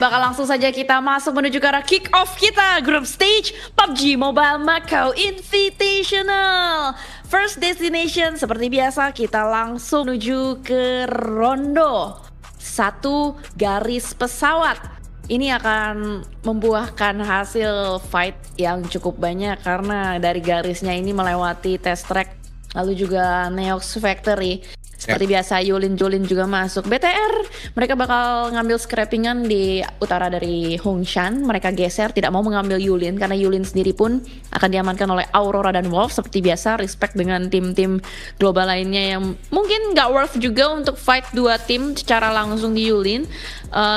Bakal langsung saja kita masuk menuju ke arah kick off kita Group Stage PUBG Mobile Macau Invitational. First destination seperti biasa kita langsung menuju ke Rondo. Satu garis pesawat. Ini akan membuahkan hasil fight yang cukup banyak karena dari garisnya ini melewati test track lalu juga Neox Factory. Seperti biasa Yulin juga masuk. BTR mereka bakal ngambil scrappingan di utara dari Hongshan. Mereka geser tidak mau mengambil Yulin karena Yulin sendiri pun akan diamankan oleh Aurora dan Wolf. Seperti biasa respect dengan tim-tim global lainnya yang mungkin nggak worth juga untuk fight dua tim secara langsung di Yulin.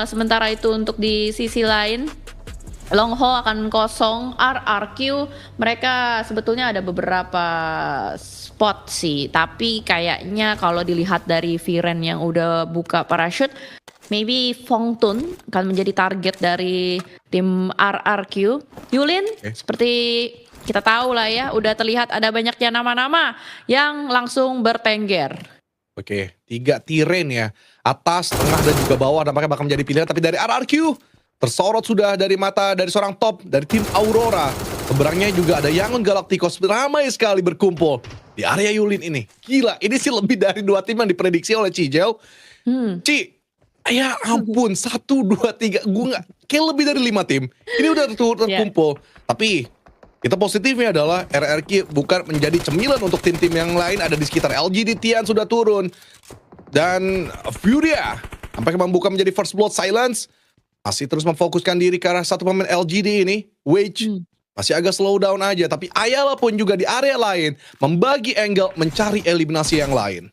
Sementara itu untuk di sisi lain Longho akan kosong. RRQ mereka sebetulnya ada beberapa spot sih, tapi kayaknya kalau dilihat dari Viren yang udah buka parachute, maybe Fongtun akan menjadi target dari tim RRQ. Yulin seperti kita tahu lah ya, udah terlihat ada banyaknya nama-nama yang langsung bertengger. Oke, 3 tiren ya, atas, tengah dan juga bawah nampaknya bakal menjadi pilihan, tapi dari RRQ tersorot sudah dari mata dari seorang top dari tim Aurora. Seberangnya juga ada Yangon Galacticos ramai sekali berkumpul di area Yulin ini. Gila, ini sih lebih dari 2 tim yang diprediksi oleh Cijel. Ci, ya ampun, 1, 2, 3, gue nggak, kayak lebih dari 5 tim. Ini udah terkumpul. Tapi kita positifnya adalah RRQ bukan menjadi cemilan untuk tim-tim yang lain. Ada di sekitar LGD, Tian sudah turun. Dan Furia nampaknya membuka menjadi first blood silence. Masih terus memfokuskan diri ke arah satu pemain LGD ini, Wage. Masih agak slow down aja, tapi Ayala pun juga di area lain membagi angle mencari eliminasi yang lain.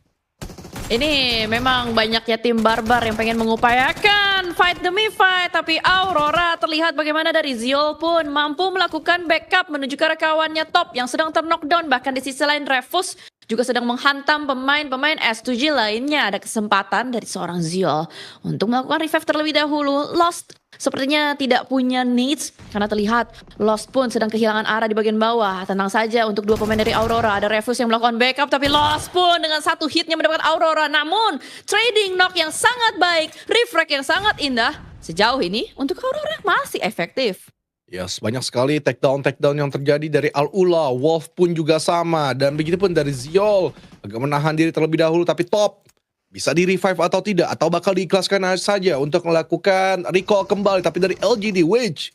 Ini memang banyaknya tim barbar yang pengen mengupayakan fight demi fight, tapi Aurora terlihat bagaimana dari Ziol pun mampu melakukan backup menuju ke arah kawannya top yang sedang ter-knockdown. Bahkan di sisi lain Refus juga sedang menghantam pemain-pemain S2G lainnya. Ada kesempatan dari seorang Ziol untuk melakukan revive terlebih dahulu. Lost sepertinya tidak punya needs karena terlihat Lost pun sedang kehilangan arah di bagian bawah. Tenang saja untuk 2 pemain dari Aurora. Ada Refus yang melakukan backup, tapi Lost pun dengan 1 hitnya mendapatkan Aurora. Namun trading knock yang sangat baik, refrag yang sangat indah sejauh ini untuk Aurora masih efektif. Yes, banyak sekali takedown yang terjadi dari Al-Ula. Wolf pun juga sama. Dan begitu pun dari Ziol. Agak menahan diri terlebih dahulu. Tapi top. Bisa di-revive atau tidak. Atau bakal diikhlaskan saja untuk melakukan recall kembali. Tapi dari LGD, Wage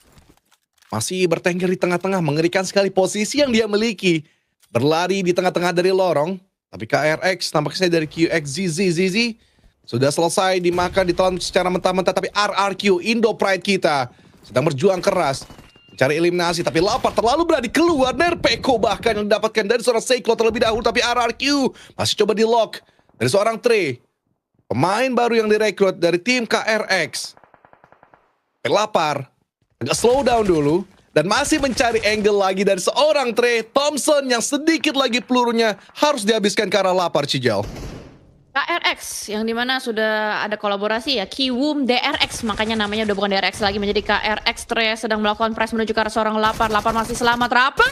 masih bertengger di tengah-tengah. Mengerikan sekali posisi yang dia miliki. Berlari di tengah-tengah dari lorong. Tapi KRX nampaknya dari QXZZ sudah selesai dimakan, ditelan secara mentah-mentah. Tapi RRQ, Indo Pride kita sedang berjuang keras cari eliminasi, tapi Lapar terlalu berani keluar. Nerpeko bahkan yang didapatkan dari seorang Seiklo terlebih dahulu, tapi RRQ masih coba di lock dari seorang Trey, pemain baru yang direkrut dari tim KRX. Lapar agak slow down dulu dan masih mencari angle lagi dari seorang Trey Thompson yang sedikit lagi pelurunya harus dihabiskan ke arah Lapar, Cijel. KRX yang dimana sudah ada kolaborasi ya, Kiwum DRX, makanya namanya udah bukan DRX lagi menjadi KRX. Trey sedang melakukan press menuju ke arah seorang Lapar. Lapar masih selamat. Rapper,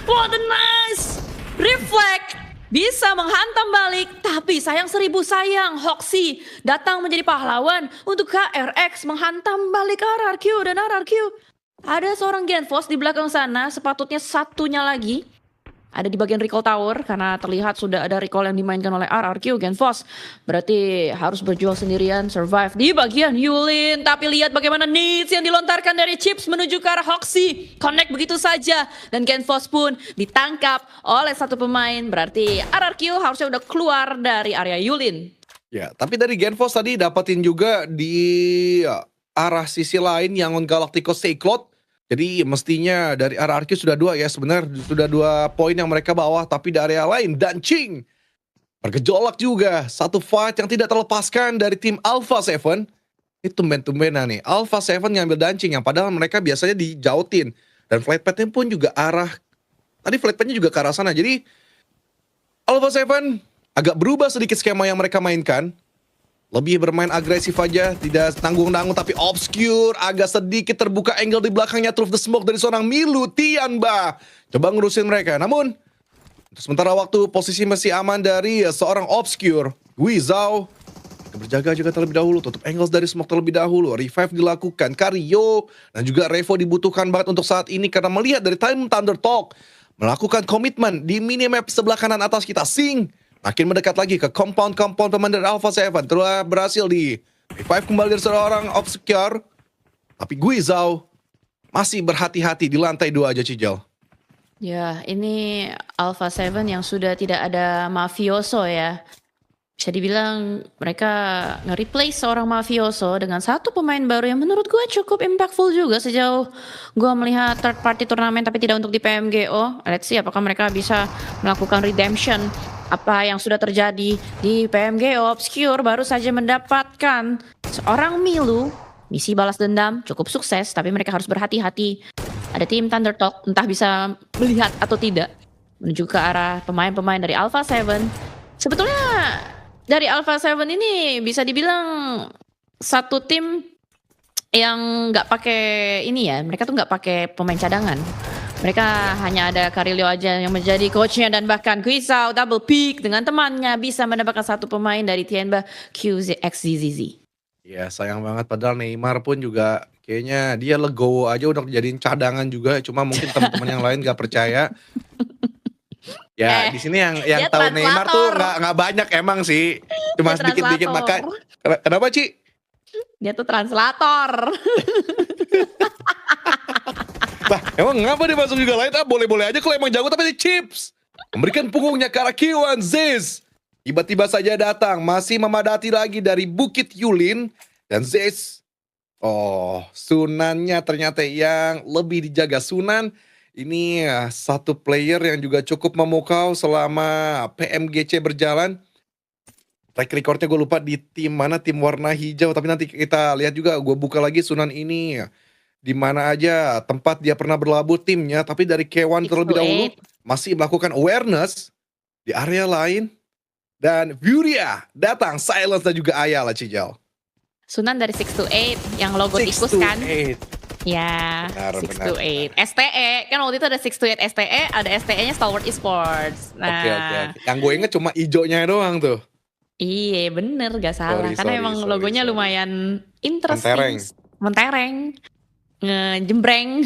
what a nice reflect, bisa menghantam balik, tapi sayang 1000 sayang. Hoxi datang menjadi pahlawan untuk KRX menghantam balik RRQ. Dan RRQ ada seorang Genfos di belakang sana, sepatutnya satunya lagi ada di bagian recall tower karena terlihat sudah ada recall yang dimainkan oleh RRQ. Genfos berarti harus berjuang sendirian, survive di bagian Yulin. Tapi lihat bagaimana needs yang dilontarkan dari Chips menuju ke arah Hoxi. Connect begitu saja dan Genfos pun ditangkap oleh satu pemain. Berarti RRQ harusnya udah keluar dari area Yulin. Ya, tapi dari Genfos tadi dapatin juga di arah sisi lain Yangon Galacticos Seiklot. Jadi mestinya dari RRQ sudah 2 ya, sebenarnya sudah 2 poin yang mereka bawa, tapi di area lain Dancing bergejolak juga. Satu fight yang tidak terlepaskan dari tim Alpha 7. Ini tumben-tumbenan nih, Alpha 7 ngambil Dancing yang padahal mereka biasanya dijautin. Dan flight path-nya pun juga tadi flight path-nya juga ke arah sana. Jadi Alpha 7 agak berubah sedikit skema yang mereka mainkan. Lebih bermain agresif aja, tidak tanggung-tanggung, tapi obscure, agak sedikit terbuka angle di belakangnya. Truth the smoke dari seorang Milu Tianba. Coba ngurusin mereka, namun untuk sementara waktu posisi masih aman dari seorang obscure. Guizhou Berjaga-jaga terlebih dahulu, tutup angles dari smoke terlebih dahulu, revive dilakukan, Karyo dan juga Revo dibutuhkan banget untuk saat ini karena melihat dari Time Thunder Talk melakukan komitmen di minimap sebelah kanan atas kita. Sing makin mendekat lagi ke compound pemain dari Alpha 7, telah berhasil di revive kembali dari seorang Obscure, tapi Guizhou masih berhati-hati di lantai 2 aja, Cijal. Ya, ini Alpha 7 yang sudah tidak ada Mafioso ya. Bisa dibilang mereka nge-replace seorang Mafioso dengan satu pemain baru yang menurut gue cukup impactful juga sejauh gue melihat third party turnamen tapi tidak untuk di PMGO. Let's see apakah mereka bisa melakukan redemption apa yang sudah terjadi di PMGO. Obscure baru saja mendapatkan seorang Milu. Misi balas dendam cukup sukses tapi mereka harus berhati-hati. Ada tim Thunder Talk entah bisa melihat atau tidak menuju ke arah pemain-pemain dari Alpha 7. Sebetulnya dari Alpha 7 ini bisa dibilang satu tim yang nggak pakai ini ya, mereka tuh nggak pakai pemain cadangan. Mereka hanya ada Karilio aja yang menjadi coachnya dan bahkan Guizhou double pick dengan temannya bisa mendapatkan satu pemain dari Tianba QZXZZ. Ya sayang banget padahal Neymar pun juga kayaknya dia legowo aja udah jadiin cadangan juga, cuma mungkin teman-teman yang lain nggak percaya. Ya di sini yang dia tahu Neymar tuh translator. nggak banyak emang sih, cuma Dia sedikit-sedikit. Maka translator. kenapa Ci? Dia tuh translator. Bah emang ngapa dia masuk juga lain? Boleh-boleh aja kalau emang jago, tapi di chips memberikan punggungnya ke arah Kiwan Ziz. Tiba-tiba saja datang, masih memadati lagi dari Bukit Yulin dan Ziz. Oh, Sunannya ternyata yang lebih dijaga. Sunan ini satu player yang juga cukup memukau selama PMGC berjalan. Track recordnya gue lupa di tim mana, tim warna hijau. Tapi nanti kita lihat juga, gue buka lagi Sunan ini di mana aja tempat dia pernah berlabuh timnya. Tapi dari K1 terlebih dahulu masih melakukan awareness di area lain. Dan Furia datang, Silence dan juga Ayala, Cijal. Sunan dari 6 to 8 yang logo tikus kan? Ya, Benar, 6 to 8. STE, kan waktu itu ada 6 to 8 STE, ada STE-nya Stalwart Esports. Nah, Oke. Yang gue inget cuma ijonya doang tuh. Iya bener, gak salah. Karena emang logonya lumayan interesting. Mentereng. Ngejembreng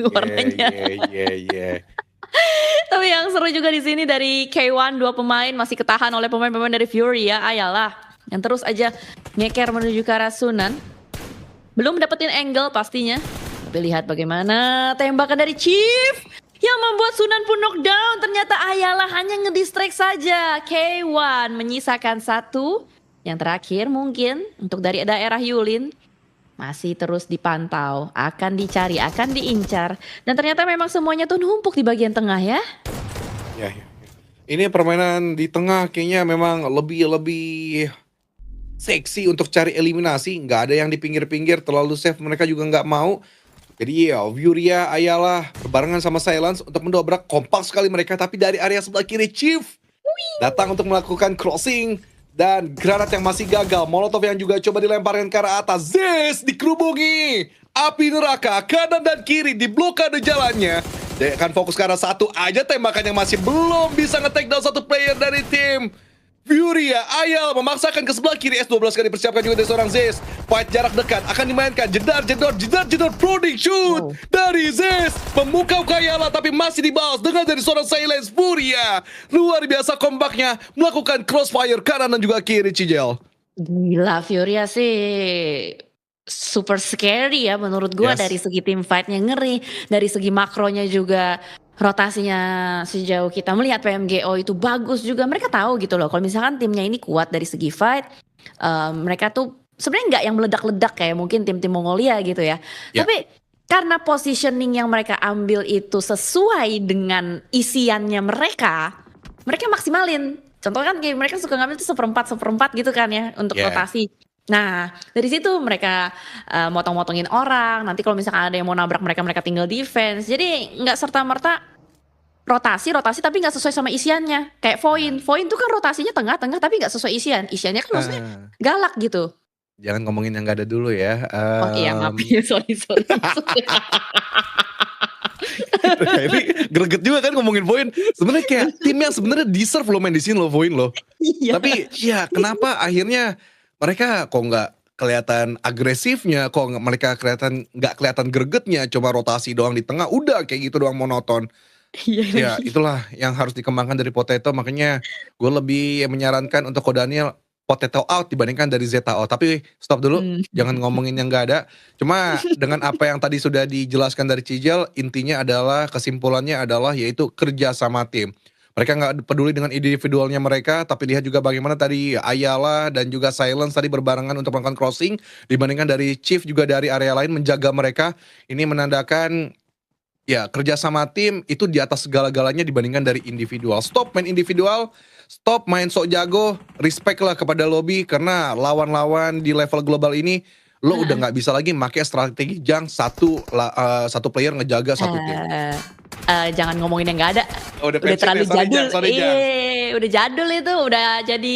warnanya. Iya. Tapi yang seru juga di sini dari K1, 2 pemain masih ketahan oleh pemain-pemain dari Fury ya. Ayalah yang terus aja ngeker menuju ke arah Sunan. Belum dapetin angle pastinya. Tapi lihat bagaimana tembakan dari Chief yang membuat Sunan pun knockdown. Ternyata Ayala hanya ngedistract saja. K1 menyisakan satu. Yang terakhir mungkin untuk dari daerah Yulin. Masih terus dipantau, akan dicari, akan diincar. Dan ternyata memang semuanya tuh numpuk di bagian tengah ya. Ya. Ini permainan di tengah kayaknya memang lebih seksi untuk cari eliminasi. Nggak ada yang di pinggir-pinggir, terlalu safe mereka juga nggak mau. Jadi ya Furia, Ayala berbarengan sama Silence untuk mendobrak, kompak sekali mereka. Tapi dari area sebelah kiri Chief datang untuk melakukan crossing. Dan granat yang masih gagal, Molotov yang juga coba dilemparkan ke arah atas. Ziz dikerubungi, api neraka kanan dan kiri diblokade jalannya. Dia akan fokus ke arah satu aja tembakan yang masih belum bisa nge-take down satu player dari tim Furia. Ayal memaksakan ke sebelah kiri, S12 kali persiapkan juga dari seorang Ziz. Fight jarak dekat akan dimainkan, jedar prodding shoot dari Ziz. Memukau ke Ayala tapi masih dibalas dengan dari seorang Silence. Furia luar biasa kompaknya melakukan crossfire kanan dan juga kiri, Cijel. Gila, Furia sih super scary ya menurut gua. Yes. Dari segi tim fightnya ngeri, dari segi makronya juga rotasinya sejauh kita melihat PMGO itu bagus juga. Mereka tahu gitu loh kalau misalkan timnya ini kuat dari segi fight, mereka tuh sebenarnya nggak yang meledak-ledak kayak mungkin tim-tim Mongolia gitu ya. Yeah. Tapi karena positioning yang mereka ambil itu sesuai dengan isiannya mereka maksimalin. Contoh kan kayak mereka suka ngambil tuh seperempat gitu kan ya untuk rotasi. Nah dari situ mereka motong-motongin orang. Nanti kalau misalkan ada yang mau nabrak mereka tinggal defense. Jadi nggak serta-merta rotasi tapi nggak sesuai sama isiannya. Kayak Voin tuh kan rotasinya tengah-tengah tapi nggak sesuai isiannya kan maksudnya galak gitu. Jangan ngomongin yang gak ada dulu ya. Oh iya maaf ya, sorry. Ini greget juga kan ngomongin Voin. Sebenarnya kayak tim yang sebenarnya deserve lo main di sini lo Voin lo. Iya. Tapi ya kenapa akhirnya mereka kok nggak kelihatan agresifnya, kok mereka nggak kelihatan gregetnya, coba rotasi doang di tengah, udah kayak gitu doang monoton. Iya Ya lagi. itulah yang harus dikembangkan dari Potato, makanya gue lebih menyarankan untuk Ko Daniel Potato out dibandingkan dari Zeta out. Tapi stop dulu, Mmm. jangan ngomongin yang nggak ada. Cuma dengan apa yang tadi sudah dijelaskan dari Cijel, intinya adalah, kesimpulannya adalah yaitu kerja sama tim. Mereka nggak peduli dengan individualnya mereka, tapi lihat juga bagaimana tadi Ayala dan juga Silence tadi berbarengan untuk melakukan crossing, dibandingkan dari Chief juga dari area lain menjaga mereka. Ini menandakan ya, kerja sama tim itu di atas segala-galanya dibandingkan dari individual. Stop main individual, stop main sok jago, respect lah kepada lobby, karena lawan-lawan di level global ini, lo udah Heeh. nggak bisa lagi make strategi jang satu player ngejaga satu tim. Eee jangan ngomongin yang nggak ada. Oh, udah Udah pensiun ya? terlalu Sorry jadul. Jang, sorry Jang. Udah jadul itu, udah jadi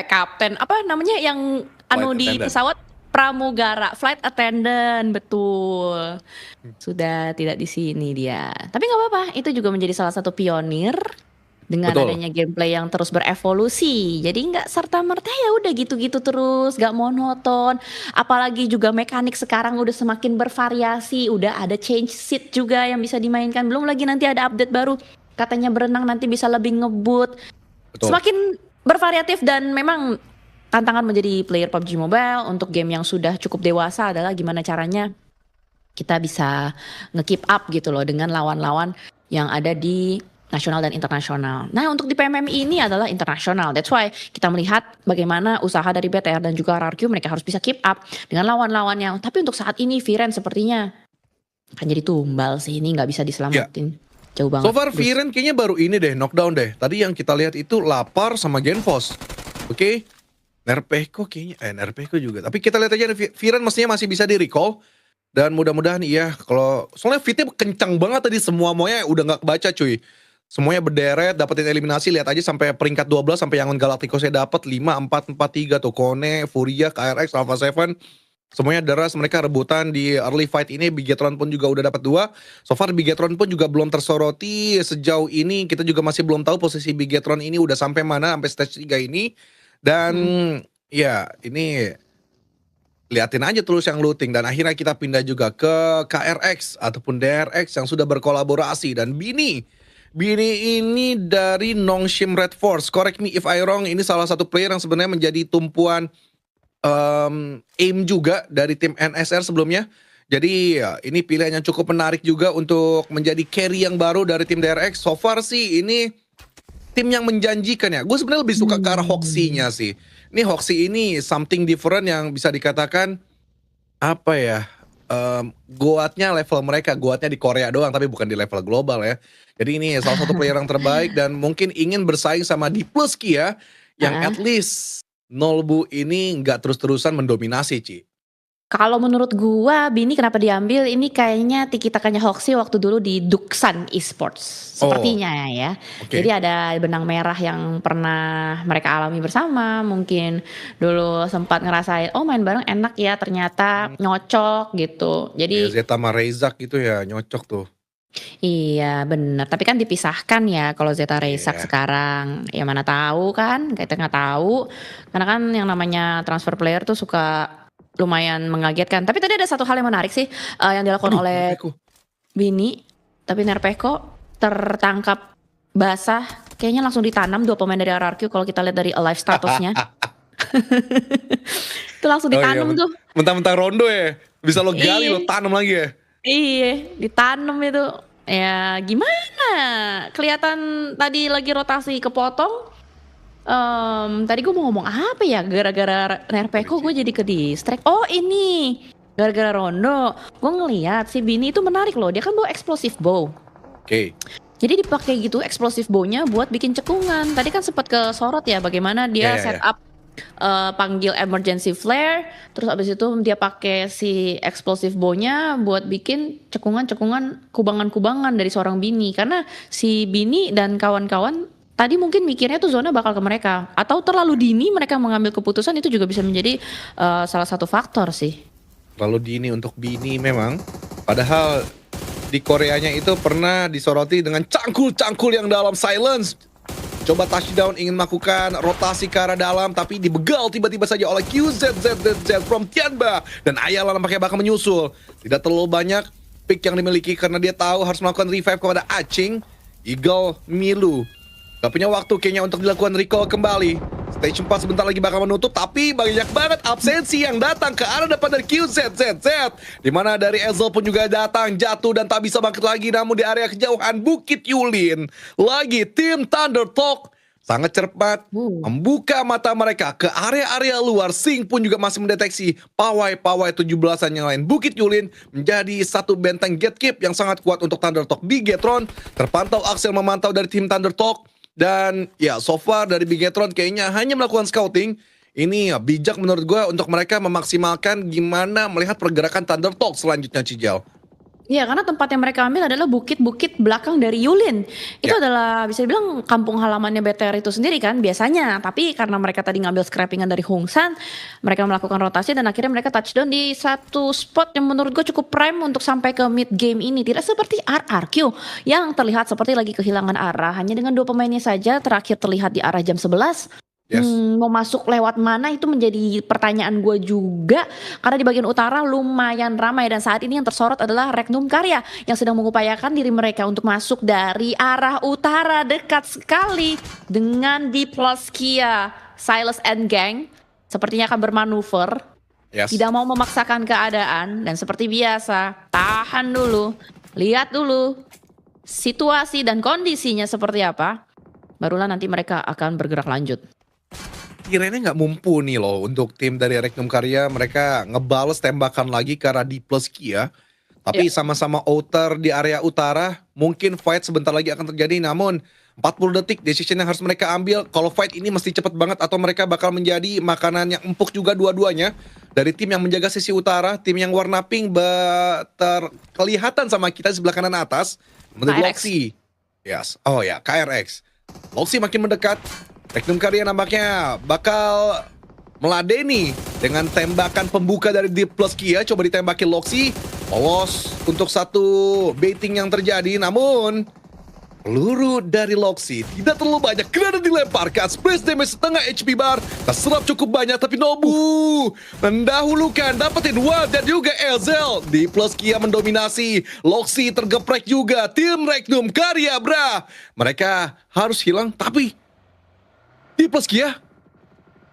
kapten, apa namanya yang Flight di attendant. pesawat, pramugara, flight attendant, betul. Sudah tidak di sini dia. Tapi nggak apa-apa, itu juga menjadi salah satu pionir dengan Betul, adanya gameplay yang terus berevolusi. Jadi nggak serta-merta ya udah gitu-gitu terus, nggak monoton. Apalagi juga mekanik sekarang udah semakin bervariasi, udah ada change seat juga yang bisa dimainkan. Belum lagi nanti ada update baru, katanya berenang nanti bisa lebih ngebut. betul. Semakin bervariatif dan memang tantangan menjadi player PUBG Mobile untuk game yang sudah cukup dewasa adalah gimana caranya kita bisa nge-keep up gitu loh dengan lawan-lawan yang ada di nasional dan internasional. Nah, untuk di PMMI ini adalah internasional. That's why kita melihat bagaimana usaha dari BTR dan juga RRQ mereka harus bisa keep up dengan lawan-lawannya. Tapi untuk saat ini Viren sepertinya akan jadi tumbal sih, ini nggak bisa Ya, diselamatin. Jauh so banget. far Terus. Viren kayaknya baru ini deh, knockdown deh. Tadi yang kita lihat itu Lapar sama Genfos. Oke, Nerpeko kayaknya, Nerpeko juga. Tapi kita lihat aja nih, Viren mestinya masih bisa di-recall. Dan mudah-mudahan iya, kalau soalnya fitnya kencang banget tadi, semuanya udah nggak kebaca cuy. Semuanya berderet, dapetin eliminasi, lihat aja sampai peringkat 12, sampai Yangon Galacticosnya dapat 5, 4, 4, 3 tuh. Kone, Furia, KRX, Alpha 7. Semuanya deras, mereka rebutan di early fight ini. Bigetron pun juga udah dapat 2. So far Bigetron pun juga belum tersoroti sejauh ini. Kita juga masih belum tahu posisi Bigetron ini udah sampai mana, sampai stage 3 ini. Dan ya ini liatin aja terus yang looting. Dan akhirnya kita pindah juga ke KRX ataupun DRX yang sudah berkolaborasi. Dan Bini ini dari Nongshim Red Force. Correct me if I wrong, ini salah satu player yang sebenarnya menjadi tumpuan aim juga dari tim NSR sebelumnya. Jadi ya, ini pilihan yang cukup menarik juga untuk menjadi carry yang baru dari tim DRX. So far sih ini tim yang menjanjikan ya. Gue sebenarnya lebih suka ke arah Hoxie-nya sih. Ini Hoxie ini something different yang bisa dikatakan apa ya? Goatnya level mereka, goatnya di Korea doang, tapi bukan di level global ya. Jadi ini salah satu player yang terbaik dan mungkin ingin bersaing sama D Plus Ki ya, yang Heeh. at least Nolbu ini nggak terus-terusan mendominasi Ci. Kalau menurut gua Bini kenapa diambil, ini kayaknya tiki-takanya Hoxie waktu dulu di Duxan Esports, Oh, sepertinya ya. oke. Jadi ada benang merah yang pernah mereka alami bersama, mungkin dulu sempat ngerasain, oh main bareng enak ya ternyata nyocok gitu. Ya, Jadi Zeta sama Reizak gitu ya nyocok tuh. iya bener, tapi kan dipisahkan ya kalau Zeta Reizak Iya. sekarang. Ya mana tahu kan, kita nggak tahu. Karena kan yang namanya transfer player tuh suka lumayan mengagetkan. Tapi tadi ada satu hal yang menarik sih yang dilakukan Aduh, oleh Nerpeko. Bini, tapi Nerpeko tertangkap basah, kayaknya langsung ditanam 2 pemain dari RRQ kalau kita lihat dari alive statusnya. Itu langsung Oh iya, ditanam tuh. mentang-mentang rondo ya, bisa lo gali Iya. lo tanam lagi ya. Iya, ditanam itu. Ya gimana? Kelihatan tadi lagi rotasi kepotong. Tadi gue mau ngomong apa ya? Gara-gara Nerpeko gue jadi ke distract. Oh ini, gara-gara Rondo. Gue ngeliat si Bini itu menarik loh. Dia kan bawa explosive bow. Oke. Jadi dipakai gitu explosive bow-nya buat bikin cekungan. Tadi kan sempat kesorot ya bagaimana dia Ya. setup panggil emergency flare, terus abis itu dia pakai si explosive bow-nya buat bikin cekungan-cekungan, kubangan-kubangan dari seorang Bini. Karena si Bini dan kawan-kawan tadi mungkin mikirnya tuh zona bakal ke mereka, atau terlalu dini mereka mengambil keputusan, itu juga bisa menjadi salah satu faktor sih. Terlalu dini untuk Bini memang. Padahal di Koreanya itu pernah disoroti dengan cangkul-cangkul yang dalam silence. Mencoba touchdown, ingin melakukan rotasi ke arah dalam, tapi dibegal tiba-tiba saja oleh QZZZ from Tianba. Dan Ayala nampaknya bakal menyusul. Tidak terlalu banyak pick yang dimiliki karena dia tahu harus melakukan revive kepada Acing. Eagle Milu gak punya waktu kayaknya untuk dilakukan recall kembali. Stage 4 sebentar lagi bakal menutup, tapi banyak banget absensi yang datang ke arah depan dari QZZZ. Dimana dari Ezel pun juga datang, jatuh dan tak bisa bangkit lagi. Namun di area kejauhan Bukit Yulin, lagi tim Thunder Talk sangat cepat membuka mata mereka ke area-area luar. Sing pun juga masih mendeteksi pawai-pawai 17-an yang lain. Bukit Yulin menjadi satu benteng gatekeep yang sangat kuat untuk Thunder Talk. Bigetron terpantau Axel memantau dari tim Thunder Talk. Dan ya so far dari Bigetron kayaknya hanya melakukan scouting. Ini bijak menurut gue untuk mereka memaksimalkan gimana melihat pergerakan Thunder Talk selanjutnya, Cijal. Iya, karena tempat yang mereka ambil adalah bukit-bukit belakang dari Yulin. Itu adalah bisa dibilang kampung halamannya BTR itu sendiri kan biasanya. Tapi karena mereka tadi ngambil scrappingan dari Hongsan, mereka melakukan rotasi dan akhirnya mereka touchdown di satu spot yang menurut gue cukup prime untuk sampai ke mid game ini. Tidak seperti RRQ yang terlihat seperti lagi kehilangan arah. Hanya dengan 2 pemainnya saja terakhir terlihat di arah jam 11. Mau masuk lewat mana itu menjadi pertanyaan gue juga. Karena di bagian utara lumayan ramai. Dan saat ini yang tersorot adalah Regnum Karya yang sedang mengupayakan diri mereka untuk masuk dari arah utara. Dekat sekali dengan Diploskia. Silas and Gang sepertinya akan bermanuver. Tidak mau memaksakan keadaan. Dan seperti biasa, tahan dulu, lihat dulu situasi dan kondisinya seperti apa. Barulah nanti mereka akan bergerak lanjut. Kiranya nggak mumpuni loh untuk tim dari Regnum Karya. Mereka ngebales tembakan lagi ke arah Diploskia. Tapi sama-sama outer di area utara. Mungkin fight sebentar lagi akan terjadi. Namun 40 detik decision yang harus mereka ambil. Kalau fight ini mesti cepet banget atau mereka bakal menjadi makanan yang empuk juga dua-duanya. Dari tim yang menjaga sisi utara, tim yang warna pink terkelihatan sama kita di sebelah kanan atas. Menurut Loxi. Yes. Oh ya, KRX. Loxi makin mendekat. Regnum Karya nampaknya bakal meladeni dengan tembakan pembuka dari Diploskia. Coba ditembakin Loxi. Lolos untuk satu baiting yang terjadi. Namun peluru dari Loxi tidak terlalu banyak. Granat dilemparkan. Splash damage setengah HP bar. Terserap cukup banyak. Tapi Nobu mendahulukan. Dapetin Wad dan juga Ezel. Diploskia mendominasi. Loxi tergeprek juga. Tim Regnum Karya, bra. Mereka harus hilang. Tapi Diploskia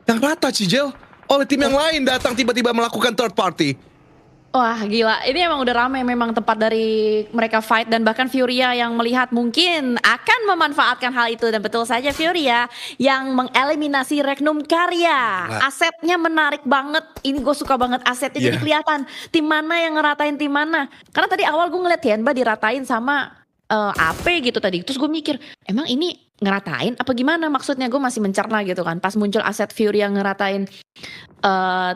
yang rata, Cijel, oleh tim yang lain datang tiba-tiba melakukan third party. Wah gila, ini emang udah ramai memang tempat dari mereka fight. Dan bahkan Furia yang melihat mungkin akan memanfaatkan hal itu. Dan betul saja Furia yang mengeliminasi Regnum Karya. Asetnya menarik banget, ini gue suka banget asetnya. Jadi kelihatan tim mana yang ngeratain tim mana. Karena tadi awal gue ngeliat Tianba diratain sama AP gitu tadi. Terus gue mikir, emang ini ngeratain apa gimana maksudnya? Gue masih mencerna gitu kan. Pas muncul aset Fury yang ngeratain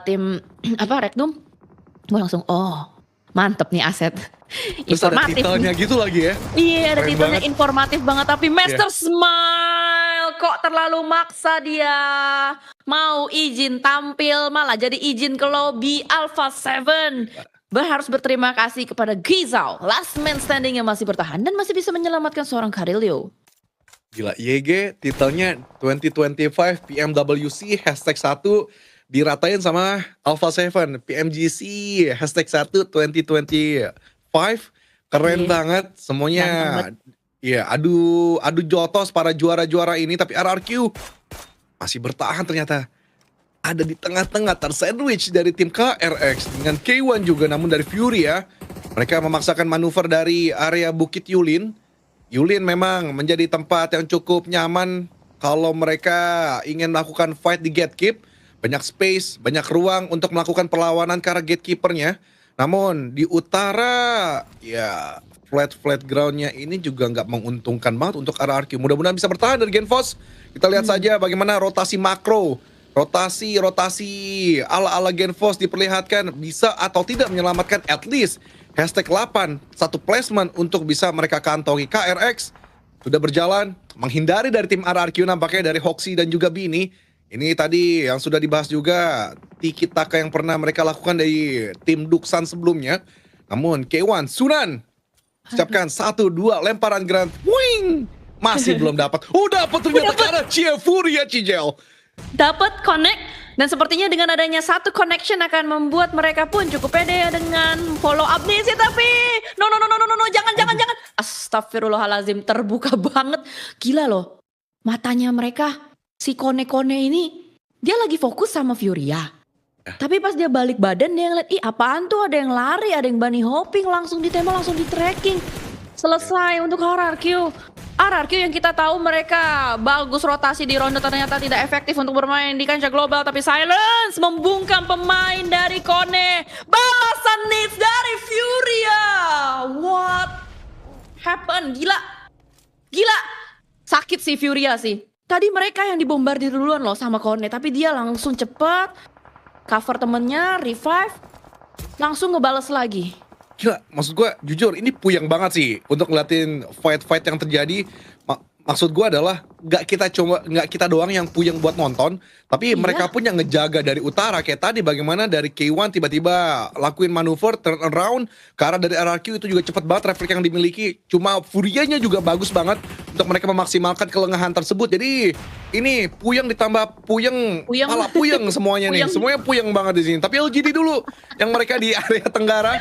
tim Regnum, gue langsung mantep nih aset. Terus ada titelnya gitu lagi ya. Iya, ada titelnya informatif banget. Tapi Master Smile kok terlalu maksa dia. Mau izin tampil malah jadi izin ke lobby Alpha 7. Harus berterima kasih kepada Gizao, last man standing yang masih bertahan dan masih bisa menyelamatkan seorang Carilio. Gila, YG titelnya 2025 PMWC #1 diratain sama Alpha 7 PMGC #1 2025. Keren banget semuanya. Iya, adu jotos para juara-juara ini. Tapi RRQ masih bertahan ternyata. Ada di tengah-tengah tersandwich dari tim KRX dengan K1 juga. Namun dari Fury ya, mereka memaksakan manuver dari area Bukit Yulin. Yulin memang menjadi tempat yang cukup nyaman kalau mereka ingin melakukan fight di gatekeep. Banyak space, banyak ruang untuk melakukan perlawanan ke arah gatekeepernya. Namun di utara ya flat groundnya ini juga nggak menguntungkan banget untuk RRQ. Mudah-mudahan bisa bertahan dari Genfos. Kita lihat saja bagaimana rotasi makro. Rotasi ala-ala Genfos diperlihatkan bisa atau tidak menyelamatkan at least #8 satu placement untuk bisa mereka kantongi. KRX sudah berjalan menghindari dari tim RRQ nampaknya dari Hoxi dan juga Bini. Ini tadi yang sudah dibahas juga tiki taka yang pernah mereka lakukan dari tim Duksan sebelumnya. Namun K1 Sunan ucapkan 1-2 lemparan granat. Wing! Masih belum dapat. Dapat ternyata Dapet. karena Furia Cijel. Dapat connect, dan sepertinya dengan adanya satu connection akan membuat mereka pun cukup pede dengan follow up nih sih. Tapi no, jangan. Astagfirullahalazim, terbuka banget. Gila loh, matanya mereka, si Kone ini, dia lagi fokus sama Furia. Tapi pas dia balik badan, dia ngeliat, ih apaan tuh, ada yang lari, ada yang bunny hopping, langsung ditembak, langsung di tracking. Selesai untuk RRQ. RRQ yang kita tahu mereka bagus rotasi di ronde, ternyata tidak efektif untuk bermain di kancah global. Tapi Silence membungkam pemain dari Kone. Balasan needs dari Furia. What happened? Gila. Sakit sih Furia sih. Tadi mereka yang dibombardir duluan loh sama Kone, tapi dia langsung cepet cover temennya, revive, langsung ngebales lagi. Gila, maksud gue jujur ini puyeng banget sih untuk ngeliatin fight-fight yang terjadi. Maksud gue adalah nggak kita doang yang puyeng buat nonton, tapi mereka pun yang ngejaga dari utara. Kayak tadi bagaimana dari K1 tiba-tiba lakuin manuver turn around ke arah dari RRQ, itu juga cepet banget refleks yang dimiliki. Cuma Furianya juga bagus banget untuk mereka memaksimalkan kelengahan tersebut. Jadi ini puyeng ditambah puyeng. Malah puyeng semuanya nih. Semuanya puyeng banget di sini. Tapi LGD dulu yang mereka di area Tenggara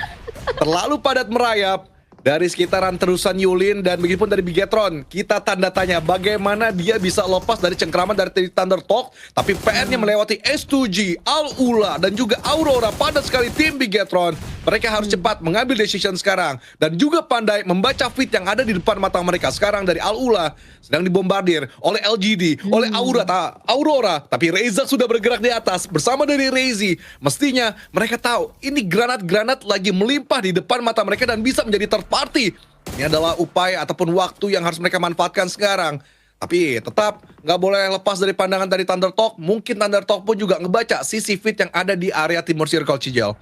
terlalu padat merayap. Dari sekitaran terusan Yulin dan begitupun dari Bigetron, kita tanda tanya bagaimana dia bisa lepas dari cengkraman dari Thunder Talk. Tapi PR-nya melewati S2G, Al-Ula dan juga Aurora. Padat sekali tim Bigetron. Mereka harus cepat mengambil decision sekarang. Dan juga pandai membaca fit yang ada di depan mata mereka. Sekarang dari Al-Ula sedang dibombardir oleh LGD, oleh Aurora. Tapi Reza sudah bergerak di atas bersama dari Reizi. Mestinya mereka tahu ini granat-granat lagi melimpah di depan mata mereka dan bisa menjadi third party. Ini adalah upaya ataupun waktu yang harus mereka manfaatkan sekarang. Tapi tetap nggak boleh lepas dari pandangan dari Thunder Talk. Mungkin Thunder Talk pun juga ngebaca sisi fit yang ada di area Timur Circle Cijel.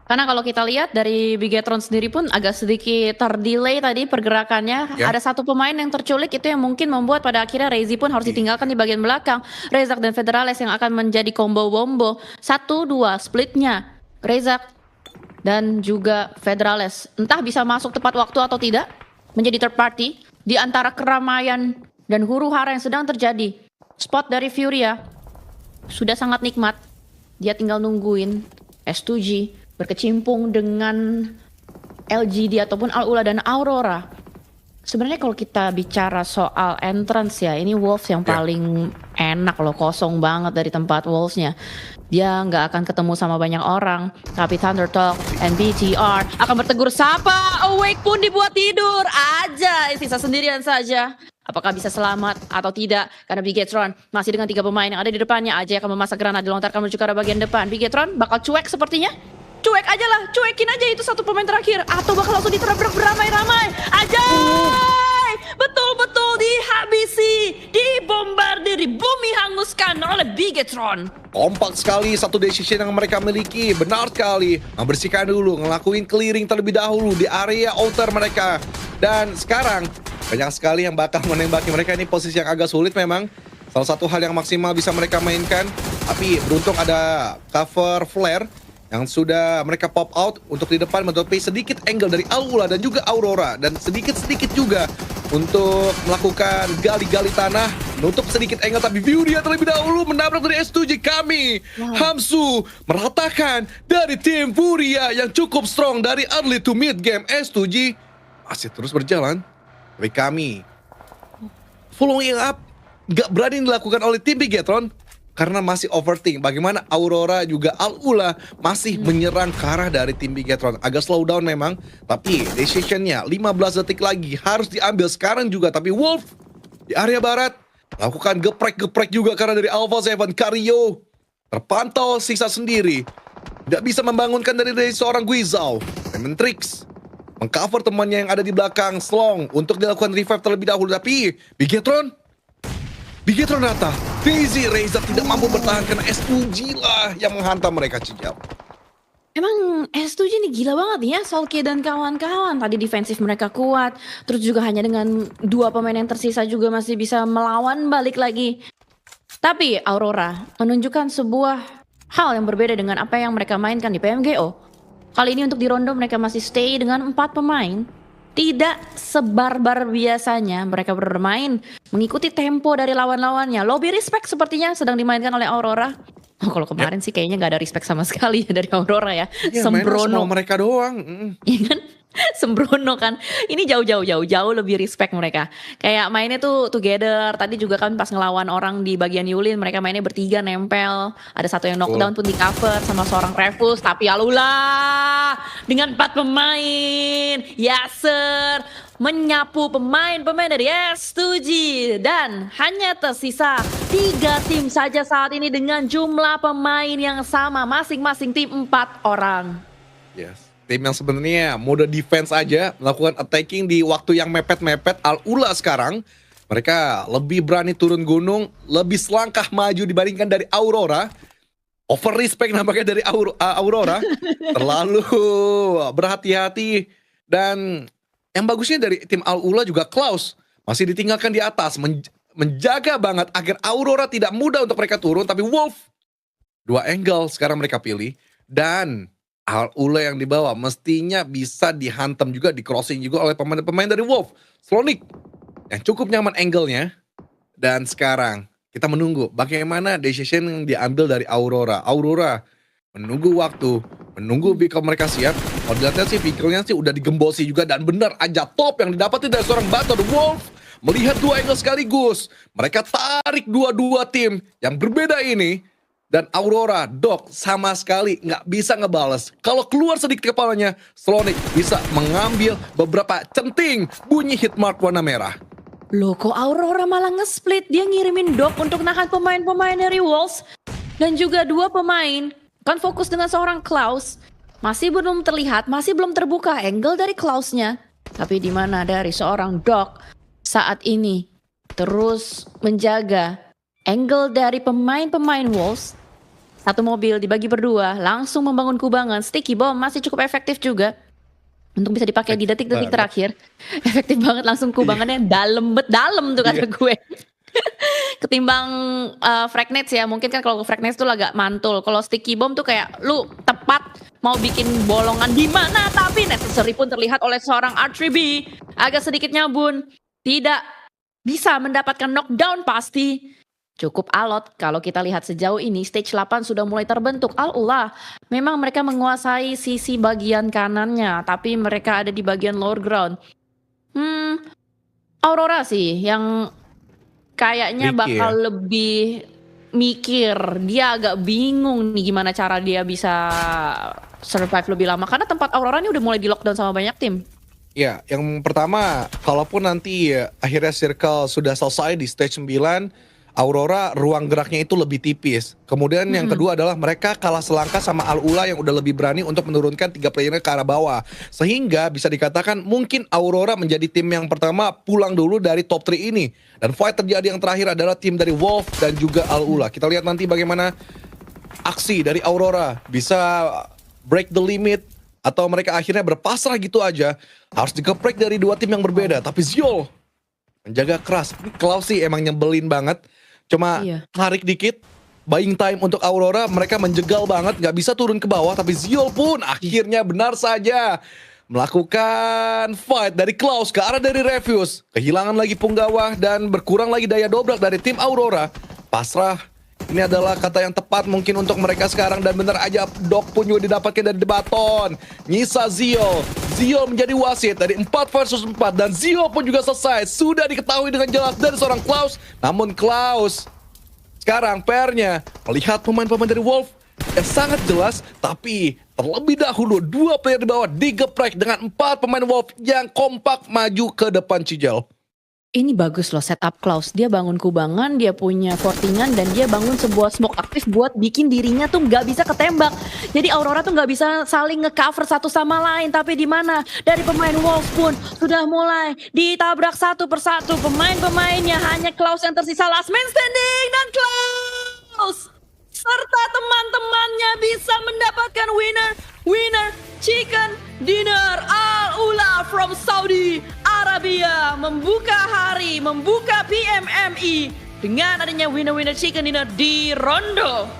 Karena kalau kita lihat dari Bigetron sendiri pun agak sedikit terdelay tadi pergerakannya. Ada satu pemain yang terculik, itu yang mungkin membuat pada akhirnya Reizi pun harus ditinggalkan di bagian belakang. Rezak dan Federales yang akan menjadi combo-bombo. 1-2 splitnya Rezak dan juga Federales. Entah bisa masuk tepat waktu atau tidak, menjadi third party di antara keramaian dan huru-hara yang sedang terjadi. Spot dari Furia sudah sangat nikmat. Dia tinggal nungguin S2G berkecimpung dengan LGD ataupun Al-Ula dan Aurora. Sebenarnya kalau kita bicara soal entrance ya, ini Wolves yang paling enak loh, kosong banget dari tempat Wolves-nya. Dia nggak akan ketemu sama banyak orang, tapi Thunder Talk and BTR akan bertegur sapa. Awake pun dibuat tidur aja, sisa sendirian saja. Apakah bisa selamat atau tidak? Karena Bigetron masih dengan 3 pemain yang ada di depannya. Aja akan memasak granat dilontarkan menuju ke arah bagian depan. Bigetron bakal cuek sepertinya. Cuek aja lah, cuekin aja itu satu pemain terakhir. Atau bakal langsung diterabrak beramai-ramai. Ajay! Betul-betul dihabisi, dibombardir, dibumi hanguskan oleh Bigetron. Kompak sekali satu decision yang mereka miliki. Benar sekali. Membersihkan dulu, ngelakuin clearing terlebih dahulu di area outer mereka. Dan sekarang banyak sekali yang bakal menembaki mereka. Ini posisi yang agak sulit memang. Salah satu hal yang maksimal bisa mereka mainkan. Tapi beruntung ada cover flare yang sudah mereka pop out untuk di depan menutupi sedikit angle dari Al-Ula dan juga Aurora. Dan sedikit-sedikit juga untuk melakukan gali-gali tanah, menutup sedikit angle. Tapi Furia terlebih dahulu menabrak dari S2G kami. Hamsu meratakan dari tim Furia yang cukup strong dari early to mid game. S2G masih terus berjalan. Tapi kami following up gak berani dilakukan oleh tim Bigetron karena masih overthink bagaimana Aurora juga Al-Ula masih menyerang ke arah dari tim Bigetron. Agak slow down memang, tapi decisionnya 15 detik lagi harus diambil sekarang juga. Tapi Wolf di area barat lakukan geprek-geprek juga karena dari Alpha 7 Kario terpantau sisa sendiri. Tidak bisa membangunkan dari seorang Guizhou. Dementrix mengcover temannya yang ada di belakang Slong untuk dilakukan revive terlebih dahulu. Tapi Bigetron rata. Reza tidak mampu bertahan karena S2G lah yang menghantam mereka, Cijal. Emang S2G ini gila banget ya, Solke dan kawan-kawan. Tadi defensif mereka kuat, terus juga hanya dengan 2 pemain yang tersisa juga masih bisa melawan balik lagi. Tapi Aurora menunjukkan sebuah hal yang berbeda dengan apa yang mereka mainkan di PMGO. Kali ini untuk di Rondo mereka masih stay dengan 4 pemain. Tidak sebarbar biasanya mereka bermain mengikuti tempo dari lawan-lawannya. Lobby respect sepertinya sedang dimainkan oleh Aurora. Oh, kalau Ya, kemarin sih kayaknya nggak ada respect sama sekali ya dari Aurora ya. iya mainnya sama Sembrono, mereka doang. iya kan? Sembrono kan. Ini jauh lebih respect mereka. Kayak mainnya tuh together. Tadi juga kan pas ngelawan orang di bagian Yulin mereka mainnya bertiga nempel. Ada satu yang Betul. knockdown pun di cover sama seorang Revus. Tapi alulah dengan 4 pemain. Yasser menyapu pemain-pemain dari S2G dan hanya tersisa 3 tim saja saat ini dengan jumlah pemain yang sama masing-masing tim 4 orang. Yes. Tim yang sebenarnya mode defense aja melakukan attacking di waktu yang mepet-mepet. Al-Ula sekarang mereka lebih berani turun gunung, lebih selangkah maju dibandingkan dari Aurora. Over respect nampaknya dari Aurora. Terlalu berhati-hati. Dan yang bagusnya dari tim Al-Ula juga Klaus masih ditinggalkan di atas, menjaga banget agar Aurora tidak mudah untuk mereka turun. Tapi Wolf, 2 angle sekarang mereka pilih. Dan Al-Ula yang dibawa mestinya bisa dihantam juga, di crossing juga oleh pemain-pemain dari Wolf. Slonic yang cukup nyaman angle-nya. Dan sekarang kita menunggu bagaimana decision yang diambil dari Aurora. Aurora menunggu waktu, menunggu vehicle mereka siap. Kalau dilihat sih vehicle-nya sih udah digembosi juga, dan benar aja top yang didapatin dari seorang Bator. Wolf melihat 2 angle sekaligus. Mereka tarik dua-dua tim yang berbeda ini. Dan Aurora, Dok, sama sekali nggak bisa ngebales. Kalau keluar sedikit kepalanya, Slonic bisa mengambil beberapa centing bunyi hitmark warna merah. Loh, kok Aurora malah nge-split? Dia ngirimin Doc untuk nahan pemain-pemain dari Wolves. Dan juga 2 pemain kan fokus dengan seorang Klaus. Masih belum terlihat, masih belum terbuka angle dari Klausnya. Tapi di mana dari seorang Doc saat ini terus menjaga angle dari pemain-pemain Wolves. 1 mobil dibagi berdua, langsung membangun kubangan. Sticky bomb masih cukup efektif juga untuk bisa dipakai di detik-detik terakhir. Efektif banget, langsung kubangannya dalam tuh kata gue. Ketimbang Fragnets ya, mungkin kan kalau Fragnets tuh agak mantul. Kalau sticky bomb tuh kayak lu tepat mau bikin bolongan di mana, tapi necessary pun terlihat oleh seorang R3B agak sedikit nyabun, tidak bisa mendapatkan knockdown pasti. Cukup alot kalau kita lihat sejauh ini stage 8 sudah mulai terbentuk. Al-Ula memang mereka menguasai sisi bagian kanannya, tapi mereka ada di bagian lower ground. Aurora sih yang kayaknya bakal lebih mikir. Dia agak bingung nih gimana cara dia bisa survive lebih lama, karena tempat Aurora ini udah mulai di lockdown sama banyak tim. Ya, yang pertama, kalaupun nanti akhirnya circle sudah selesai di stage 9, Aurora ruang geraknya itu lebih tipis. Kemudian yang kedua adalah mereka kalah selangkah sama Al-Ula yang udah lebih berani untuk menurunkan 3 playernya ke arah bawah. Sehingga bisa dikatakan mungkin Aurora menjadi tim yang pertama pulang dulu dari top 3 ini. Dan fight terjadi yang terakhir adalah tim dari Wolf dan juga Al-Ula. Kita lihat nanti bagaimana aksi dari Aurora bisa break the limit, atau mereka akhirnya berpasrah gitu aja. Harus digeprek dari 2 tim yang berbeda. Tapi Ziol menjaga keras. Klaus sih emang nyebelin banget. Cuma tarik dikit, buying time untuk Aurora, mereka menjegal banget, nggak bisa turun ke bawah. Tapi Ziol pun akhirnya benar saja melakukan fight dari Klaus ke arah dari Refuse. Kehilangan lagi punggawa dan berkurang lagi daya dobrak dari tim Aurora. Pasrah, ini adalah kata yang tepat mungkin untuk mereka sekarang. Dan benar aja Doc pun juga didapatkan dari Debaton. Nyisa Ziol. Ziol menjadi wasit dari 4 versus 4. Dan Ziol pun juga selesai. Sudah diketahui dengan jelas dari seorang Klaus. Namun Klaus sekarang PR-nya melihat pemain-pemain dari Wolf yang sangat jelas. Tapi terlebih dahulu 2 player di bawah digeprek dengan 4 pemain Wolf yang kompak maju ke depan Cijal. Ini bagus loh setup Klaus. Dia bangun kubangan, dia punya fortingan, dan dia bangun sebuah smoke aktif buat bikin dirinya tuh nggak bisa ketembak. Jadi Aurora tuh nggak bisa saling nge-cover satu sama lain. Tapi di mana dari pemain Wolves pun sudah mulai ditabrak satu persatu. Pemain-pemainnya hanya Klaus yang tersisa, last man standing, dan Klaus serta teman-temannya bisa mendapatkan winner chicken dinner. Al-Ula from Saudi Arabia membuka hari, membuka PMMI dengan adanya winner chicken dinner di Rondo.